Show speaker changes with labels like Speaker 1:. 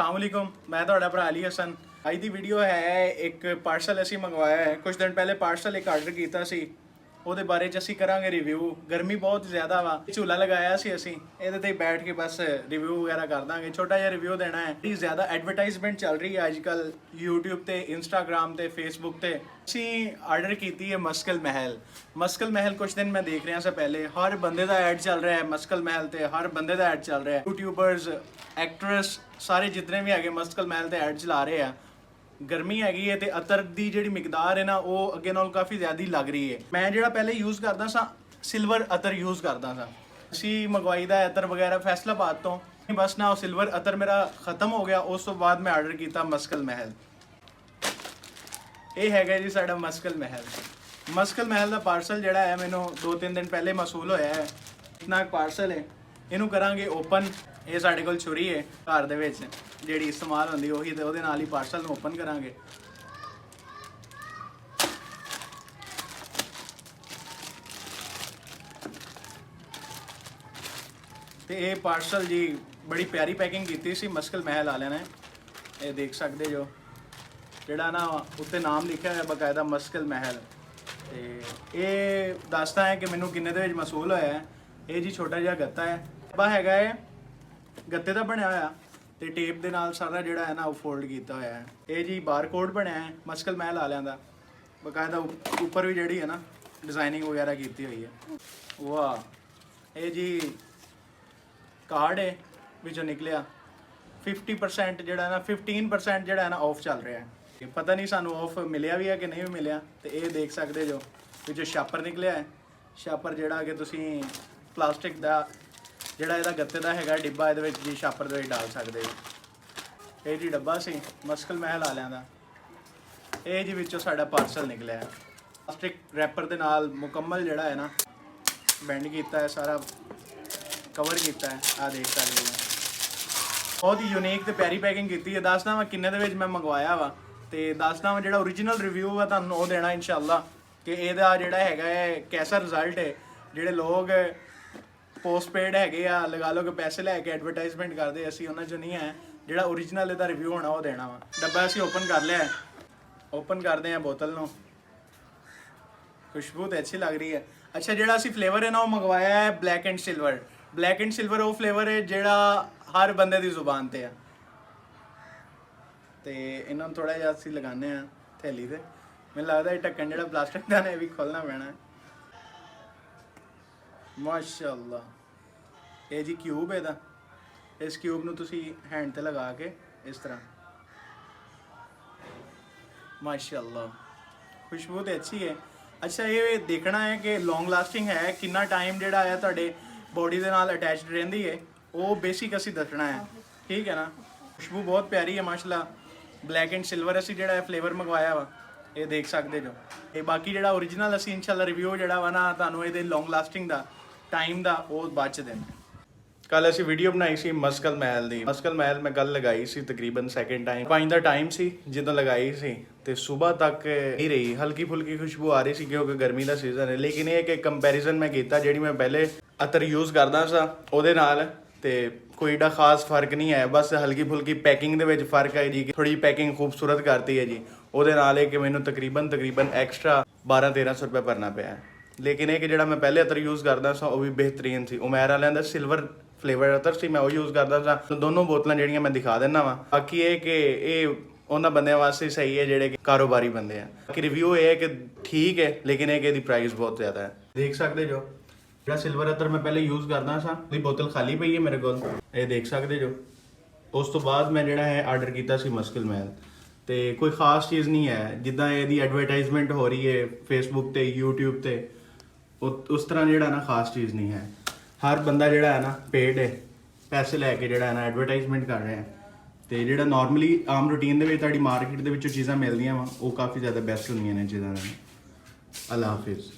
Speaker 1: अस्सलाम वालेकुम, मैं ਤੁਹਾਡਾ ਭਰਾ ਅਲੀ ਹਸਨ। ਅੱਜ ਦੀ ਵੀਡੀਓ ਹੈ ਇੱਕ ਪਾਰਸਲ ਅਸੀਂ ਮੰਗਵਾਇਆ ਹੈ। ਕੁਝ ਦਿਨ ਪਹਿਲੇ ਪਾਰਸਲ ਇੱਕ ਆਰਡਰ ਕੀਤਾ ਸੀ, ਉਹਦੇ ਬਾਰੇ ਚ ਅਸੀਂ ਕਰਾਂਗੇ ਰਿਵਿਊ। ਗਰਮੀ ਬਹੁਤ ਜ਼ਿਆਦਾ ਵਾ, ਝੂਲਾ ਲਗਾਇਆ ਸੀ ਅਸੀਂ, ਇਹਦੇ ਤੇ ਬੈਠ ਕੇ ਬਸ ਰਿਵਿਊ ਵਗੈਰਾ ਕਰ ਦਾਂਗੇ। ਛੋਟਾ ਜਿਹਾ ਰਿਵਿਊ ਦੇਣਾ ਹੈ। ਬੜੀ ਜ਼ਿਆਦਾ ਐਡਵਰਟਾਈਜ਼ਮੈਂਟ ਚੱਲ ਰਹੀ ਹੈ ਅੱਜ ਕੱਲ YouTube ਤੇ, Instagram ਤੇ, Facebook ਤੇ। ਅਸੀਂ ਆਰਡਰ ਕੀਤੀ ਹੈ ਮਸਕਲ ਮਹਿਲ। ਮਸਕਲ ਮਹਿਲ ਕੁਝ ਦਿਨ ਮੈਂ ਦੇਖ ਰਿਹਾ ਸੀ ਪਹਿਲੇ, ਹਰ ਬੰਦੇ ਦਾ ਐਡ ਚੱਲ ਰਿਹਾ ਹੈ ਮਸਕਲ ਮਹਿਲ ਤੇ, ਹਰ ਬੰਦੇ ਦਾ ਐਡ ਚੱਲ ਰਿਹਾ ਹੈ। ਯੂਟਿਊਬਰਸ, ਐਕਟਰਸ ਸਾਰੇ ਜਿਤਨੇ ਵੀ ਹੈਗੇ ਮਸਕਲ ਮਹਿਲ ਤੇ ਐਡ ਚਲਾ ਰਹੇ ਆ। ਗਰਮੀ ਹੈਗੀ ਹੈ ਤੇ ਅਤਰ ਦੀ ਜਿਹੜੀ ਮਿਕਦਾਰ ਹੈ ਨਾ ਉਹ ਅੱਗੇ ਨਾਲੋਂ ਕਾਫੀ ਜ਼ਿਆਦਾ ਲੱਗ ਰਹੀ ਹੈ। ਮੈਂ ਜਿਹੜਾ ਪਹਿਲੇ ਯੂਜ਼ ਕਰਦਾ ਸਾਂ ਸਿਲਵਰ ਅਤਰ ਯੂਜ਼ ਕਰਦਾ ਸਾਂ। ਅਸੀਂ ਮੰਗਵਾਈ ਦਾ ਅਤਰ ਵਗੈਰਾ ਫੈਸਲਾਬਾਦ ਤੋਂ, ਬਸ ਨਾ ਉਹ ਸਿਲਵਰ ਅਤਰ ਮੇਰਾ ਖਤਮ ਹੋ ਗਿਆ। ਉਸ ਤੋਂ ਬਾਅਦ ਮੈਂ ਆਰਡਰ ਕੀਤਾ ਮਸਕਲ ਮਹਿਲ। ਇਹ ਹੈਗਾ ਜੀ ਸਾਡਾ ਮਸਕਲ ਮਹਿਲ। ਮਸਕਲ ਮਹਿਲ ਦਾ ਪਾਰਸਲ ਜਿਹੜਾ ਹੈ ਮੈਨੂੰ 2-3 ਦਿਨ ਪਹਿਲੇ ਮਸੂਲ ਹੋਇਆ ਹੈ। ਇਤਨਾ ਪਾਰਸਲ ਹੈ, ਇਹਨੂੰ ਕਰਾਂਗੇ ਓਪਨ। ਇਹ ਸਾਡੇ ਕੋਲ ਛੁਰੀ ਹੈ ਘਰ ਦੇ ਵਿੱਚ ਜਿਹੜੀ ਇਸਤੇਮਾਲ ਹੁੰਦੀ ਉਹੀ, ਤੇ ਉਹਦੇ ਨਾਲ ਹੀ ਪਾਰਸਲ ਨੂੰ ਓਪਨ ਕਰਾਂਗੇ। ਤੇ ਇਹ ਪਾਰਸਲ ਜੀ ਬੜੀ ਪਿਆਰੀ ਪੈਕਿੰਗ ਕੀਤੀ ਸੀ ਮਸਕਲ ਮਹਿਲ ਵਾਲਿਆਂ ਨੇ। ਇਹ ਦੇਖ ਸਕਦੇ ਜੋ ਜਿਹੜਾ ਨਾ ਉੱਤੇ ਨਾਮ ਲਿਖਿਆ ਹੋਇਆ ਬਕਾਇਦਾ ਮਸਕਲ ਮਹਿਲ। ਤੇ ਇਹ ਦੱਸਦਾ ਹੈ ਕਿ ਮੈਨੂੰ ਕਿੰਨੇ ਦੇ ਵਿੱਚ ਮਸੂਲ ਹੋਇਆ ਹੈ। ਇਹ ਜੀ ਛੋਟਾ ਜਿਹਾ ਗੱਤਾ ਹੈ, ਬਾ ਹੈਗਾ ਹੈ ਗੱਤੇ ਦਾ ਬਣਿਆ ਹੋਇਆ ਤੇ ਟੇਪ ਦੇ ਨਾਲ ਸਾਰਾ ਜਿਹੜਾ ਹੈ ਨਾ ਉਹ ਫੋਲਡ ਕੀਤਾ ਹੋਇਆ ਹੈ। ਇਹ ਜੀ ਬਾਰਕੋਡ ਬਣਿਆ ਹੈ ਮਸਕਲ ਮਹਿਲ ਵਾਲਿਆਂ ਦਾ, ਬਕਾਇਦਾ ਉੱਪਰ ਵੀ ਜਿਹੜੀ ਹੈ ਨਾ ਡਿਜ਼ਾਈਨਿੰਗ ਵਗੈਰਾ ਕੀਤੀ ਹੋਈ ਹੈ। ਵਾਹ, ਇਹ ਜੀ ਕਾਰਡ ਹੈ ਵਿੱਚੋਂ ਨਿਕਲਿਆ 50% ਜਿਹੜਾ ਨਾ 15% ਜਿਹੜਾ ਹੈ ਨਾ ਆਫ ਚੱਲ ਰਿਹਾ ਹੈ। ਪਤਾ ਨਹੀਂ ਸਾਨੂੰ ਆਫ ਮਿਲਿਆ ਵੀ ਹੈ ਕਿ ਨਹੀਂ ਵੀ ਮਿਲਿਆ। ਤੇ ਇਹ ਦੇਖ ਸਕਦੇ ਜੋ ਵਿੱਚੋਂ ਛਾਪਰ ਨਿਕਲਿਆ ਹੈ। ਛਾਪਰ ਜਿਹੜਾ ਕਿ ਤੁਸੀਂ ਪਲਾਸਟਿਕ ਦਾ ਜਿਹੜਾ ਇਹਦਾ ਗੱਤੇ ਦਾ ਹੈਗਾ ਡਿੱਬਾ, ਇਹਦੇ ਵਿੱਚ ਜੀ ਛਾਪਰ ਦੇ ਵਿੱਚ ਡਾਲ ਸਕਦੇ ਹੋ। ਇਹ ਜੀ ਡੱਬਾ ਸੀ ਮਸਕਲ ਮਹਿਲ ਵਾਲਿਆਂ ਦਾ। ਇਹ ਜੀ ਵਿੱਚੋਂ ਸਾਡਾ ਪਾਰਸਲ ਨਿਕਲਿਆ ਹੈ ਪਲਾਸਟਿਕ ਰੈਪਰ ਦੇ ਨਾਲ ਮੁਕੰਮਲ ਜਿਹੜਾ ਹੈ ਨਾ ਬੈਂਡ ਕੀਤਾ ਹੈ, ਸਾਰਾ ਕਵਰ ਕੀਤਾ ਹੈ। ਆਹ ਦੇਖ ਸਕਦੇ ਹੋ, ਬਹੁਤ ਹੀ ਯੂਨੀਕ ਤੇ ਪਿਆਰੀ ਪੈਕਿੰਗ ਕੀਤੀ ਹੈ। ਦੱਸਦਾ ਮੈਂ ਕਿੰਨੇ ਦੇ ਵਿੱਚ ਮੈਂ ਮੰਗਵਾਇਆ ਵਾ, ਤੇ ਦੱਸਦਾ ਮੈਂ ਜਿਹੜਾ ਓਰੀਜਨਲ ਰਿਵਿਊ ਆ ਤੁਹਾਨੂੰ ਉਹ ਦੇਣਾ ਇਨਸ਼ਾਅੱਲਾ ਕਿ ਇਹਦਾ ਜਿਹੜਾ ਹੈਗਾ ਹੈ ਕੈਸਾ ਰਿਜ਼ਲਟ ਹੈ। ਜਿਹੜੇ ਲੋਕ ਪੋਸਟਪੇਡ ਹੈਗੇ ਆ, ਲਗਾ ਲਓ ਕਿ ਪੈਸੇ ਲੈ ਕੇ ਐਡਵਰਟਾਈਜ਼ਮੈਂਟ ਕਰਦੇ, ਅਸੀਂ ਉਹਨਾਂ 'ਚੋਂ ਨਹੀਂ ਹੈ। ਜਿਹੜਾ ਓਰੀਜਨਲ ਇਹਦਾ ਰਿਵਿਊ ਹੋਣਾ ਉਹ ਦੇਣਾ ਵਾ। ਡੱਬਾ ਅਸੀਂ ਓਪਨ ਕਰ ਲਿਆ, ਓਪਨ ਕਰਦੇ ਹਾਂ ਬੋਤਲ ਨੂੰ। ਖੁਸ਼ਬੂ ਤਾਂ ਅੱਛੀ ਲੱਗ ਰਹੀ ਹੈ। ਅੱਛਾ, ਜਿਹੜਾ ਅਸੀਂ ਫਲੇਵਰ ਹੈ ਨਾ ਉਹ ਮੰਗਵਾਇਆ ਹੈ black and silver. Black and silver ਉਹ ਫਲੇਵਰ ਹੈ ਜਿਹੜਾ ਹਰ ਬੰਦੇ ਦੀ ਜ਼ੁਬਾਨ ਤੇ ਆ। ਤੇ ਇਹਨਾਂ ਨੂੰ ਥੋੜਾ ਜਿਹਾ ਅਸੀਂ ਲਗਾਉਂਦੇ ਹਾਂ ਥੈਲੀ ਤੇ। ਮੈਨੂੰ ਲੱਗਦਾ ਇਹ ਢੱਕਣ ਜਿਹੜਾ ਪਲਾਸਟਿਕ ਦਾ ਨੇ ਇਹ ਵੀ ਖੋਲਣਾ ਪੈਣਾ ਹੈ। ਮਾਸ਼ਾਅੱਲਾ, ਇਹ ਜੀ ਕਿਊਬ ਇਹਦਾ। ਇਸ ਕਿਊਬ ਨੂੰ ਤੁਸੀਂ ਹੈਂਡ ਤੇ ਲਗਾ ਕੇ ਇਸ ਤਰ੍ਹਾਂ, ਮਾਸ਼ਾਅੱਲਾ ਖੁਸ਼ਬੂ ਤੇ ਅੱਛੀ ਹੈ। ਅੱਛਾ, ਇਹ ਦੇਖਣਾ ਹੈ ਕਿ ਲੌਂਗ ਲਾਸਟਿੰਗ ਹੈ, ਕਿੰਨਾ ਟਾਈਮ ਜਿਹੜਾ ਹੈ ਤੁਹਾਡੇ ਬੋਡੀ ਦੇ ਨਾਲ ਅਟੈਚਡ ਰਹਿੰਦੀ ਹੈ, ਉਹ ਬੇਸਿਕ ਅਸੀਂ ਦੱਸਣਾ ਹੈ। ਠੀਕ ਹੈ ਨਾ। ਖੁਸ਼ਬੂ ਬਹੁਤ ਪਿਆਰੀ ਹੈ ਮਾਸ਼ਾਅੱਲਾ। ਬਲੈਕ ਐਂਡ ਸਿਲਵਰ ਅਸੀਂ ਜਿਹੜਾ ਹੈ ਫਲੇਵਰ ਮੰਗਵਾਇਆ ਵਾ, ਇਹ ਦੇਖ ਸਕਦੇ ਜੋ। ਇਹ ਬਾਕੀ ਜਿਹੜਾ ਓਰੀਜਨਲ ਅਸੀਂ ਇਨਸ਼ਾਅੱਲਾ ਰਿਵਿਊ ਜਿਹੜਾ ਵਾ ਨਾ ਤੁਹਾਨੂੰ ਇਹਦੇ ਲੌਂਗ ਲਾਸਟਿੰਗ ਦਾ ਟਾਈਮ ਦਾ ਉਹ ਬਾਅਦ ਚ ਦੇਣਾ। ਕੱਲ ਅਸੀਂ ਵੀਡੀਓ ਬਣਾਈ ਸੀ ਮਸਕਲ ਮਹਿਲ ਦੀ। ਮਸਕਲ ਮਹਿਲ ਮੈਂ ਕੱਲ ਲਗਾਈ ਸੀ ਤਕਰੀਬਨ ਸੈਕਿੰਡ ਟਾਈਮ। 5 ਦਾ ਟਾਈਮ ਸੀ ਜਦੋਂ ਲਗਾਈ ਸੀ ਤੇ ਸਵੇਰ ਤੱਕ ਹੀ ਰਹੀ, ਹਲਕੀ ਫੁਲਕੀ ਖੁਸ਼ਬੂ ਆ ਰਹੀ ਸੀ ਕਿਉਂਕਿ ਗਰਮੀ ਦਾ ਸੀਜ਼ਨ ਹੈ। ਲੇਕਿਨ ਇਹ ਕਿ ਕੰਪੈਰੀਜ਼ਨ ਮੈਂ ਕੀਤਾ ਜਿਹੜੀ ਮੈਂ ਪਹਿਲੇ ਅਤਰ ਯੂਜ਼ ਕਰਦਾ ਸਾਂ ਉਹਦੇ ਨਾਲ, ਤੇ ਕੋਈ ਏਡਾ ਖਾਸ ਫਰਕ ਨਹੀਂ ਹੈ। ਬਸ ਹਲਕੀ ਫੁਲਕੀ ਪੈਕਿੰਗ ਦੇ ਵਿੱਚ ਫਰਕ ਹੈ ਜੀ, ਥੋੜੀ ਪੈਕਿੰਗ ਖੂਬਸੂਰਤ ਕਰਤੀ ਹੈ ਜੀ। ਉਹਦੇ ਨਾਲ ਇਹ ਕਿ ਮੈਨੂੰ ਤਕਰੀਬਨ ਐਕਸਟਰਾ 1200-1300 ਰੁਪਏ ਭਰਨਾ ਪਿਆ। ਲੇਕਿਨ ਇਹ ਕਿ ਜਿਹੜਾ ਮੈਂ ਪਹਿਲੇ ਅਤਰ ਯੂਜ਼ ਕਰਦਾ ਸਾਂ ਉਹ ਵੀ ਬਿਹਤਰੀਨ ਸੀ। ਉਮੈਰ ਵਾਲਿਆਂ ਦਾ ਸਿਲਵਰ ਫਲੇਵਰ ਅਤਰ ਸੀ, ਮੈਂ ਉਹ ਯੂਜ਼ ਕਰਦਾ ਸਾਂ। ਦੋਨੋਂ ਬੋਤਲਾਂ ਜਿਹੜੀਆਂ ਮੈਂ ਦਿਖਾ ਦਿੰਦਾ ਵਾਂ। ਬਾਕੀ ਇਹ ਕਿ ਇਹ ਉਹਨਾਂ ਬੰਦਿਆਂ ਵਾਸਤੇ ਸਹੀ ਹੈ ਜਿਹੜੇ ਕਿ ਕਾਰੋਬਾਰੀ ਬੰਦੇ ਆ। ਬਾਕੀ ਰਿਵਿਊ ਇਹ ਹੈ ਕਿ ਠੀਕ ਹੈ, ਲੇਕਿਨ ਇਹ ਕਿ ਇਹਦੀ ਪ੍ਰਾਈਸ ਬਹੁਤ ਜ਼ਿਆਦਾ ਹੈ। ਦੇਖ ਸਕਦੇ ਜੋ ਜਿਹੜਾ ਸਿਲਵਰ ਅਤਰ ਮੈਂ ਪਹਿਲੇ ਯੂਜ਼ ਕਰਦਾ ਸਾਂ ਉਹਦੀ ਬੋਤਲ ਖਾਲੀ ਪਈ ਹੈ ਮੇਰੇ ਕੋਲ, ਇਹ ਦੇਖ ਸਕਦੇ ਜੋ। ਉਸ ਤੋਂ ਬਾਅਦ ਮੈਂ ਜਿਹੜਾ ਹੈ ਆਰਡਰ ਕੀਤਾ ਸੀ ਮਸਕਲ ਮਹਿਲ, ਤੇ ਕੋਈ ਖਾਸ ਚੀਜ਼ ਨਹੀਂ ਹੈ। ਜਿੱਦਾਂ ਇਹਦੀ ਐਡਵਰਟਾਈਜ਼ਮੈਂਟ ਹੋ ਰਹੀ ਹੈ ਫੇਸਬੁੱਕ ਤੇ, YouTube ਤੇ, ਉਸ ਤਰ੍ਹਾਂ ਜਿਹੜਾ ਨਾ ਖਾਸ ਚੀਜ਼ ਨਹੀਂ ਹੈ। ਹਰ ਬੰਦਾ ਜਿਹੜਾ ਹੈ ਨਾ ਪੇਡ ਹੈ, ਪੈਸੇ ਲੈ ਕੇ ਜਿਹੜਾ ਹੈ ਨਾ ਐਡਵਰਟਾਈਜ਼ਮੈਂਟ ਕਰ ਰਿਹਾ ਹੈ। ਤੇ ਜਿਹੜਾ ਨਾਰਮਲੀ ਆਮ ਰੂਟੀਨ ਦੇ ਵਿੱਚ ਤੁਹਾਡੀ ਮਾਰਕੀਟ ਦੇ ਵਿੱਚੋਂ ਚੀਜ਼ਾਂ ਮਿਲਦੀਆਂ ਵਾ ਉਹ ਕਾਫੀ ਜ਼ਿਆਦਾ ਬੈਸਟ ਹੁੰਦੀਆਂ ਨੇ ਚੀਜ਼ਾਂ ਨਾਲ। ਅੱਲਾ ਹਾਫਿਜ਼।